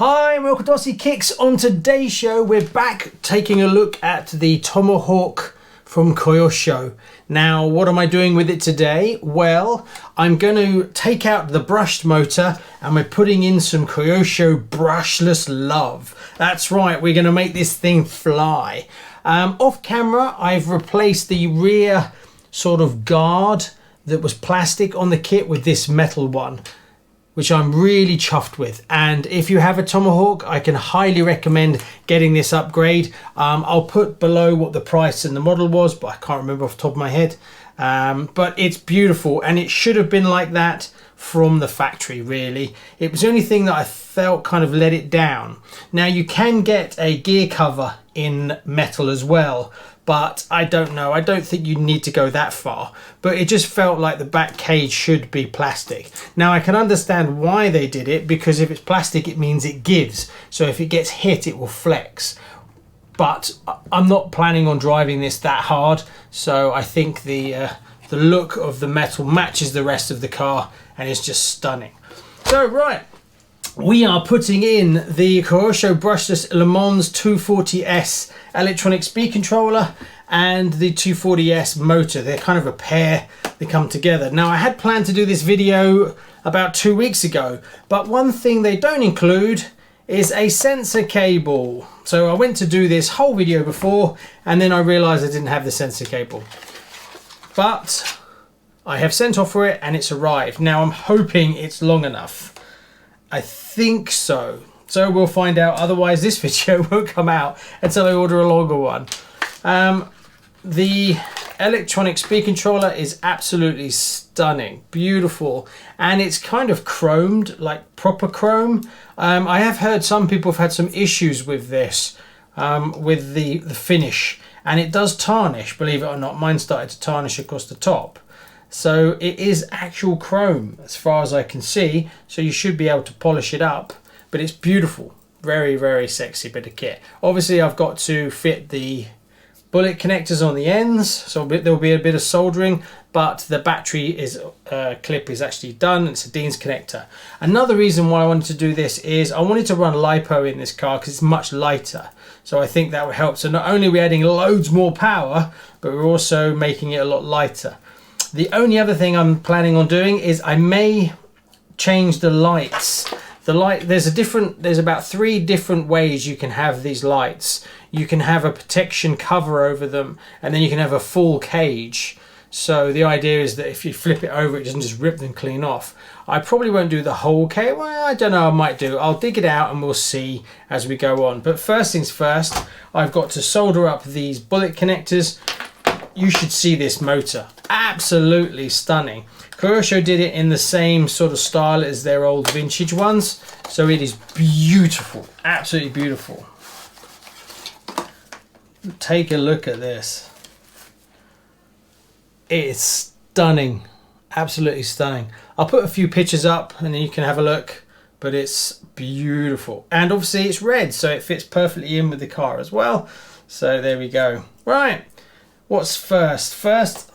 Hi, welcome to RCKicks. On today's show, we're back taking a look at the Tomahawk from Kyosho. Now, what am I doing with it today? Well, I'm going to take out the brushed motor and we're putting in some Kyosho brushless love. That's right, we're going to make this thing fly. Off camera, I've replaced the rear sort of guard that was plastic on the kit with this metal one, which I'm really chuffed with. And if you have a Tomahawk, I can highly recommend getting this upgrade. I'll put below what the price and the model was, but I can't remember off the top of my head. But it's beautiful, and it should have been like that from the factory, really. It was the only thing that I felt kind of let it down. Now, you can get a gear cover in metal as well, but I don't know. I don't think you need to go that far. But it just felt like the back cage should be plastic. Now, I can understand why they did it, because if it's plastic, it means it gives. So if it gets hit, it will flex. But I'm not planning on driving this that hard. So I think the look of the metal matches the rest of the car, and it's just stunning. So, right. We are putting in the Kyosho Brushless Le Mans 240S electronic speed controller and the 240S motor. They're kind of a pair, they come together. Now, I had planned to do this video about 2 weeks ago, but one thing they don't include is a sensor cable. So I went to do this whole video before, and then I realized I didn't have the sensor cable. But I have sent off for it and it's arrived. Now, I'm hoping it's long enough. I think so. So we'll find out. Otherwise, this video won't come out until I order a longer one. The electronic speed controller is absolutely stunning, beautiful, and it's kind of chromed, like proper chrome. I have heard some people have had some issues with this, with the finish, and it does tarnish, believe it or not. Mine started to tarnish across the top. So it is actual chrome as far as I can see, so you should be able to polish it up, but it's beautiful. Very, very sexy bit of kit. Obviously, I've got to fit the bullet connectors on the ends, so there'll be a bit of soldering, but the battery clip is actually done. It's a Dean's connector. Another reason why I wanted to do this is I wanted to run LiPo in this car because it's much lighter. So I think that would help. So not only are we adding loads more power, but we're also making it a lot lighter. The only other thing I'm planning on doing is I may change the lights. There's about 3 different ways you can have these lights. You can have a protection cover over them, and then you can have a full cage. So the idea is that if you flip it over, it doesn't just rip them clean off. I probably won't do the whole cage. Well, I don't know, I might do. I'll dig it out and we'll see as we go on. But first things first, I've got to solder up these bullet connectors. You should see this motor. Absolutely stunning. Kyosho did it in the same sort of style as their old vintage ones. So it is beautiful. Absolutely beautiful. Take a look at this. It is stunning. Absolutely stunning. I'll put a few pictures up and then you can have a look. But it's beautiful. And obviously it's red, so it fits perfectly in with the car as well. So there we go. Right. What's first? First,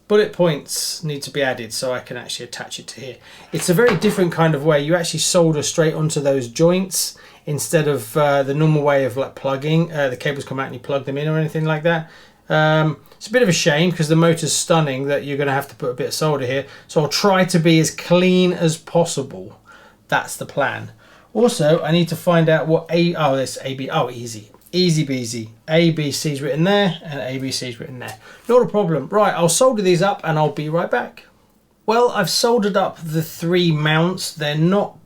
bullet points need to be added so I can actually attach it to here. It's a very different kind of way. You actually solder straight onto those joints instead of the normal way of like plugging. The cables come out and you plug them in or anything like that. It's a bit of a shame because the motor's stunning that you're going to have to put a bit of solder here. So I'll try to be as clean as possible. That's the plan. Also, I need to find out what easy. Easy peasy. ABC's written there and ABC's written there. Not a problem. Right, I'll solder these up and I'll be right back. Well, I've soldered up the 3 mounts. They're not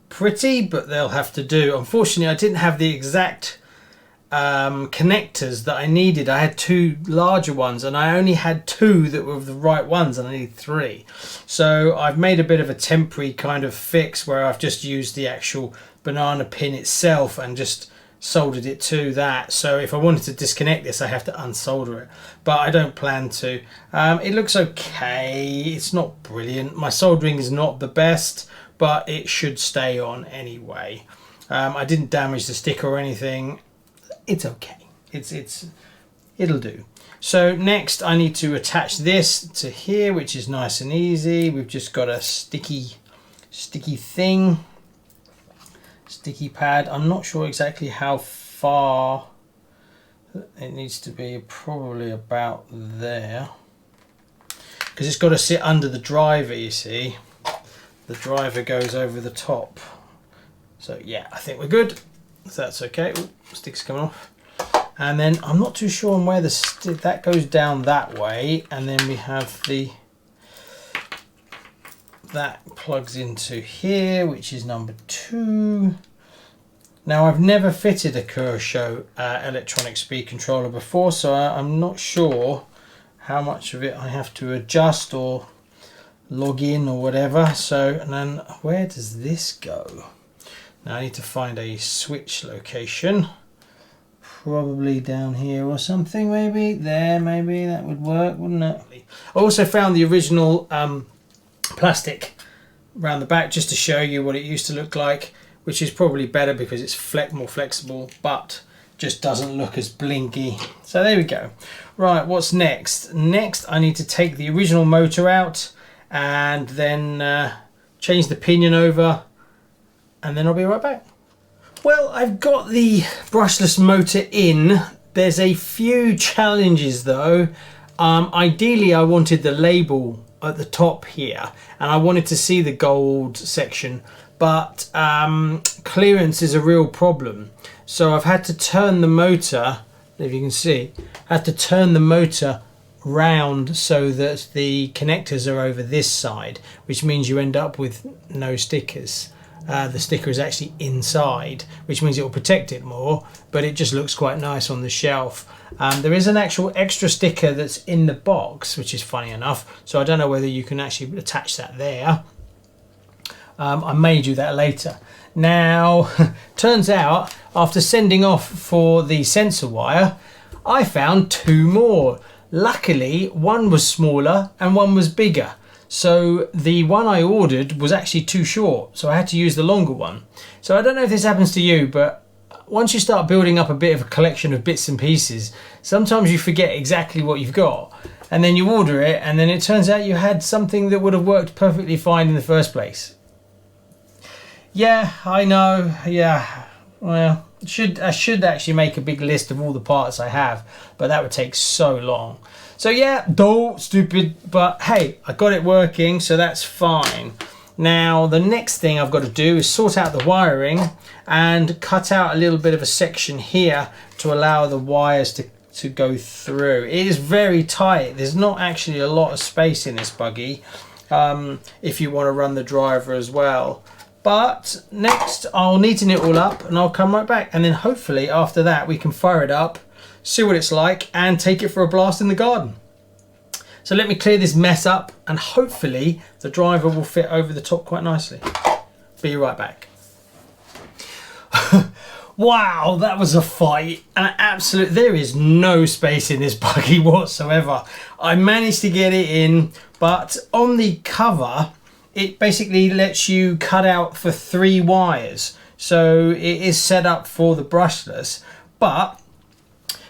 pretty, but they'll have to do. Unfortunately, I didn't have the exact connectors that I needed. I had 2 larger ones and I only had 2 that were the right ones and I needed 3. So I've made a bit of a temporary kind of fix where I've just used the actual banana pin itself and just soldered it to that. So if I wanted to disconnect this, I have to unsolder it, but I don't plan to. It looks okay. It's not brilliant. My soldering is not the best, but it should stay on anyway. I didn't damage the sticker or anything. It's okay. It'll do. So next I need to attach this to here, which is nice and easy. We've just got a sticky thing. sticky pad. I'm not sure exactly how far it needs to be, probably about there, because it's got to sit under the driver, you see. The driver goes over the top. So yeah, I think we're good. So that's okay. Ooh, stick's coming off. And then I'm not too sure on where the stick, that goes down that way, and then we have that plugs into here, which is number 2. Now I've never fitted a Kyosho electronic speed controller before, so I'm not sure how much of it I have to adjust or log in or whatever. So, and then where does this go? Now I need to find a switch location, probably down here or something, maybe there, maybe that would work, wouldn't it? I also found the original plastic around the back just to show you what it used to look like, which is probably better because it's more flexible, but just doesn't look as blinky. So there we go. Right, what's next? Next I need to take the original motor out and then change the pinion over, and then I'll be right back. Well, I've got the brushless motor in. There's a few challenges though. Ideally I wanted the label at the top here, and I wanted to see the gold section, but clearance is a real problem. So I've had to turn the motor, if you can see, I had to turn the motor round so that the connectors are over this side, which means you end up with no stickers. The sticker is actually inside, which means it will protect it more, but it just looks quite nice on the shelf. There is an actual extra sticker that's in the box, which is funny enough, so I don't know whether you can actually attach that there. I may do that later. Now, turns out, after sending off for the sensor wire, I found 2 more. Luckily, one was smaller and one was bigger. So the one I ordered was actually too short, so I had to use the longer one. So I don't know if this happens to you, but once you start building up a bit of a collection of bits and pieces, sometimes you forget exactly what you've got, and then you order it, and then it turns out you had something that would have worked perfectly fine in the first place. Yeah, I know, yeah, well, I should actually make a big list of all the parts I have, but that would take so long. So yeah, stupid, but hey, I got it working, so that's fine. Now, the next thing I've got to do is sort out the wiring and cut out a little bit of a section here to allow the wires to go through. It is very tight. There's not actually a lot of space in this buggy if you want to run the driver as well. But next I'll neaten it all up and I'll come right back, and then hopefully after that we can fire it up, see what it's like, and take it for a blast in the garden. So let me clear this mess up, and hopefully the driver will fit over the top quite nicely. Be right back. Wow, that was a fight. There is no space in this buggy whatsoever. I managed to get it in, but on the cover it basically lets you cut out for 3 wires. So it is set up for the brushless, but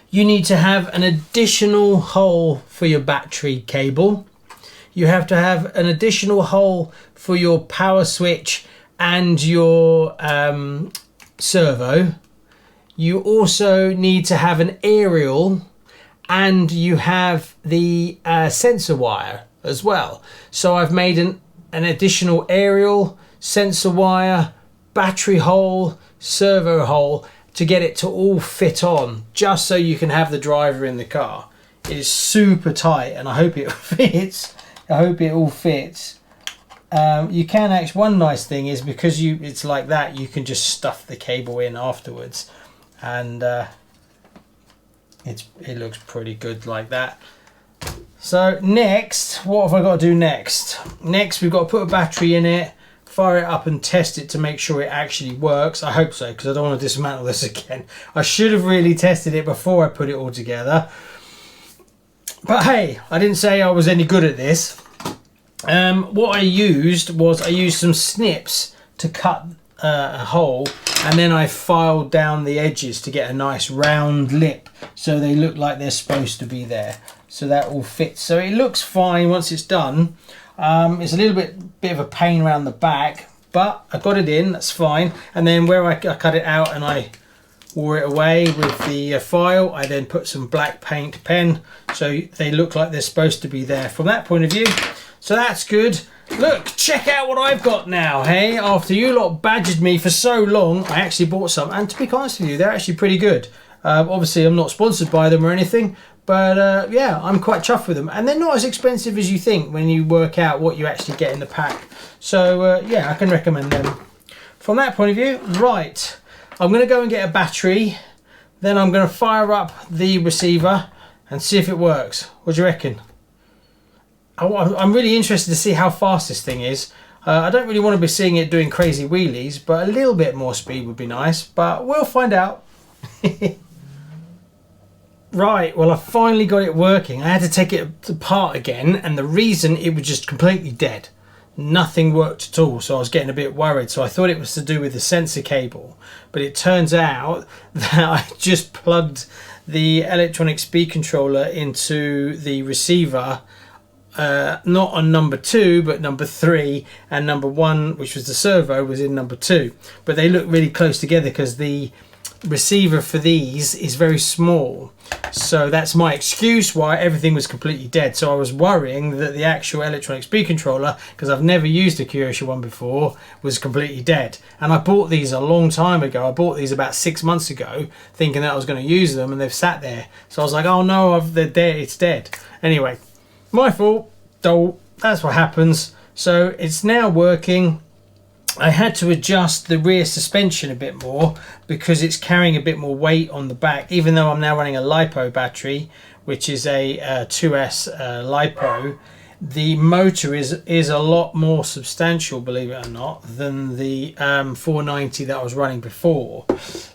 you need to have an additional hole for your battery cable. You have to have an additional hole for your power switch and your servo. You also need to have an aerial, and you have the sensor wire as well. So I've made an additional aerial, sensor wire, battery hole, servo hole, to get it to all fit on, just so you can have the driver in the car. It is super tight, and I hope it fits. I hope it all fits. You can actually, one nice thing is, because it's like that, you can just stuff the cable in afterwards, and it looks pretty good like that. So next, what have I got to do next? Next, we've got to put a battery in it, fire it up and test it to make sure it actually works. I hope so, because I don't want to dismantle this again. I should have really tested it before I put it all together. But hey, I didn't say I was any good at this. What I used was, I used some snips to cut a hole, and then I filed down the edges to get a nice round lip, so they look like they're supposed to be there. So that all fits. So it looks fine once it's done. It's a little bit of a pain around the back, but I got it in, that's fine. And then where I cut it out and I wore it away with the file, I then put some black paint pen so they look like they're supposed to be there from that point of view. So that's good. Look, check out what I've got now, hey? After you lot badgered me for so long, I actually bought some, and to be honest with you, they're actually pretty good. Obviously, I'm not sponsored by them or anything, but yeah, I'm quite chuffed with them. And they're not as expensive as you think when you work out what you actually get in the pack. So yeah, I can recommend them. From that point of view, right, I'm going to go and get a battery, then I'm going to fire up the receiver and see if it works. What do you reckon? I'm really interested to see how fast this thing is. I don't really want to be seeing it doing crazy wheelies, but a little bit more speed would be nice, but we'll find out. Right, well, I finally got it working. I had to take it apart again, and the reason, it was just completely dead. Nothing worked at all, so I was getting a bit worried. So I thought it was to do with the sensor cable, but it turns out that I just plugged the electronic speed controller into the receiver, not on number 2 but number 3, and number 1, which was the servo, was in number 2. But they look really close together because the receiver for these is very small, so that's my excuse why everything was completely dead. So I was worrying that the actual electronic speed controller, because I've never used a Kyosho one before, was completely dead. And I bought these a long time ago. I bought these about 6 months ago thinking that I was going to use them, and they've sat there. So I was like, oh no, they're dead, it's dead. Anyway, my fault, though. That's what happens. So it's now working. I had to adjust the rear suspension a bit more because it's carrying a bit more weight on the back, even though I'm now running a LiPo battery, which is a 2S LiPo. The motor is a lot more substantial, believe it or not, than the 490 that I was running before.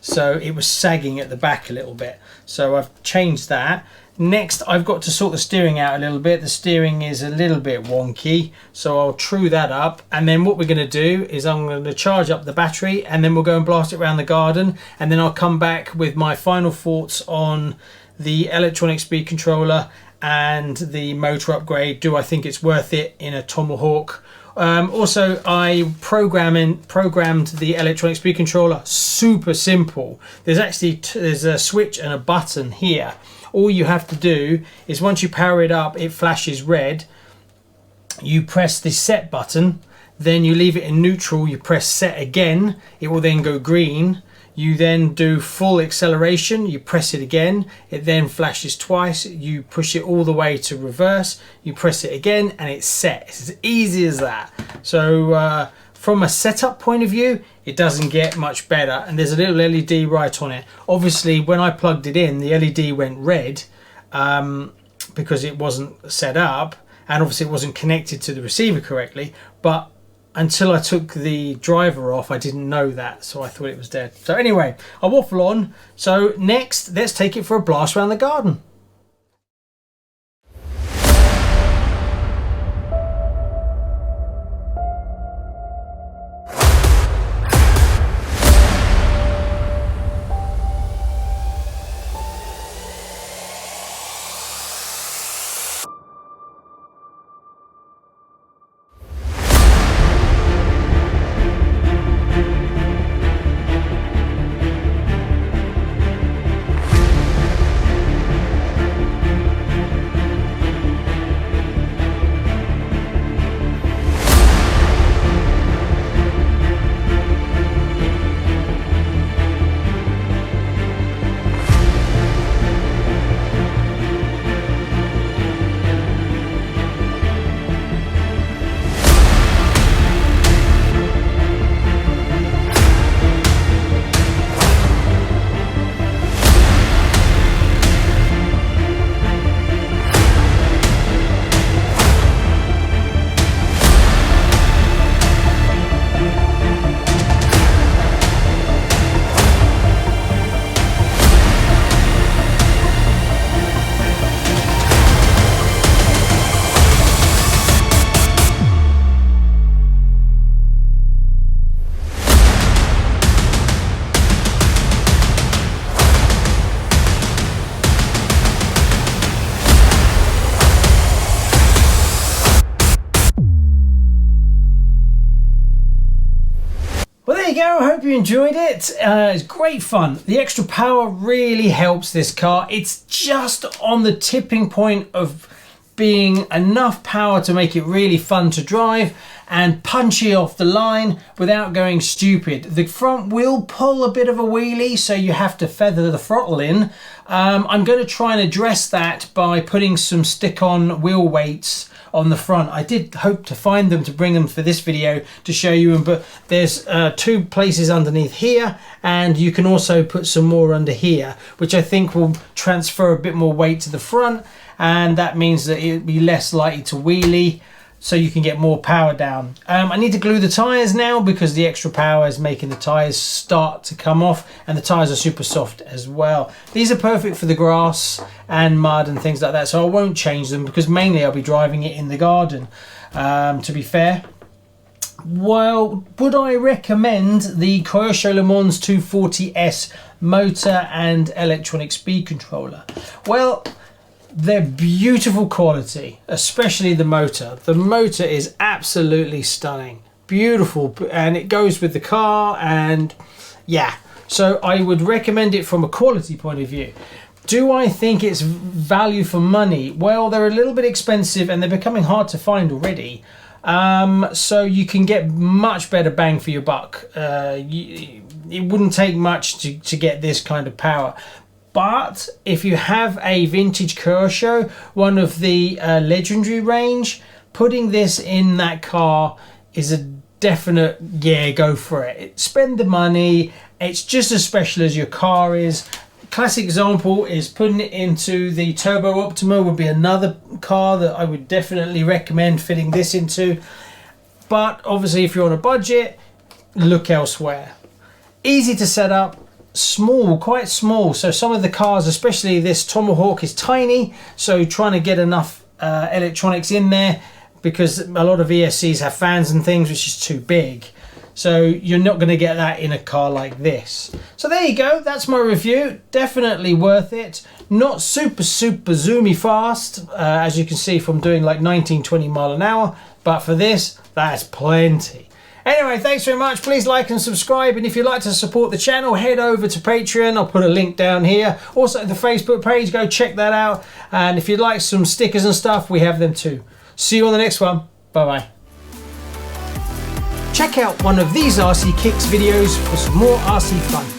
So it was sagging at the back a little bit. So I've changed that. Next, I've got to sort the steering out a little bit. The steering is a little bit wonky, so I'll true that up. And then what we're going to do is I'm going to charge up the battery, and then we'll go and blast it around the garden. And then I'll come back with my final thoughts on the electronic speed controller and the motor upgrade. Do I think it's worth it in a Tomahawk? Also, I programmed the electronic speed controller. Super simple. There's a switch and a button here. All you have to do is, once you power it up, it flashes red. You press the set button, then you leave it in neutral, you press set again, it will then go green. You then do full acceleration, you press it again, it then flashes twice, you push it all the way to reverse, you press it again, and it's set. It's as easy as that. So from a setup point of view, it doesn't get much better, and there's a little LED right on it. Obviously, when I plugged it in, the LED went red because it wasn't set up, and obviously it wasn't connected to the receiver correctly, but until I took the driver off, I didn't know that, so I thought it was dead. So anyway, I waffle on. So next, let's take it for a blast around the garden. you go, I hope you enjoyed it. It's great fun. The extra power really helps this car. It's just on the tipping point of being enough power to make it really fun to drive and punchy off the line without going stupid. The front will pull a bit of a wheelie, so you have to feather the throttle in. I'm going to try and address that by putting some stick-on wheel weights on the front. I did hope to find them to bring them for this video to show you them, but there's 2 places underneath here, and you can also put some more under here, which I think will transfer a bit more weight to the front, and that means that it'll be less likely to wheelie, so you can get more power down. I need to glue the tyres now because the extra power is making the tyres start to come off, and the tyres are super soft as well. These are perfect for the grass and mud and things like that, so I won't change them because mainly I'll be driving it in the garden, to be fair. Well, would I recommend the Kyosho Le Mans 240S motor and electronic speed controller? Well, they're beautiful quality, especially the motor. The motor is absolutely stunning, beautiful, and it goes with the car, and yeah, so I would recommend it from a quality point of view. Do I think it's value for money? Well, they're a little bit expensive and they're becoming hard to find already. So you can get much better bang for your buck. It wouldn't take much to get this kind of power. But if you have a vintage Kyosho, one of the legendary range, putting this in that car is a definite, yeah, go for it. Spend the money. It's just as special as your car is. Classic example is putting it into the Turbo Optima would be another car that I would definitely recommend fitting this into. But obviously if you're on a budget, look elsewhere. Easy to set up. Small, quite small, so some of the cars, especially this Tomahawk, is tiny, so trying to get enough electronics in there, because a lot of ESCs have fans and things which is too big, so you're not going to get that in a car like this. So there you go, that's my review. Definitely worth it. Not super zoomy fast, as you can see from doing like 19-20 miles an hour, but for this, that's plenty. Anyway, thanks very much. Please like and subscribe. And if you'd like to support the channel, head over to Patreon. I'll put a link down here. Also, the Facebook page, go check that out. And if you'd like some stickers and stuff, we have them too. See you on the next one. Bye-bye. Check out one of these RCKicks videos for some more RC fun.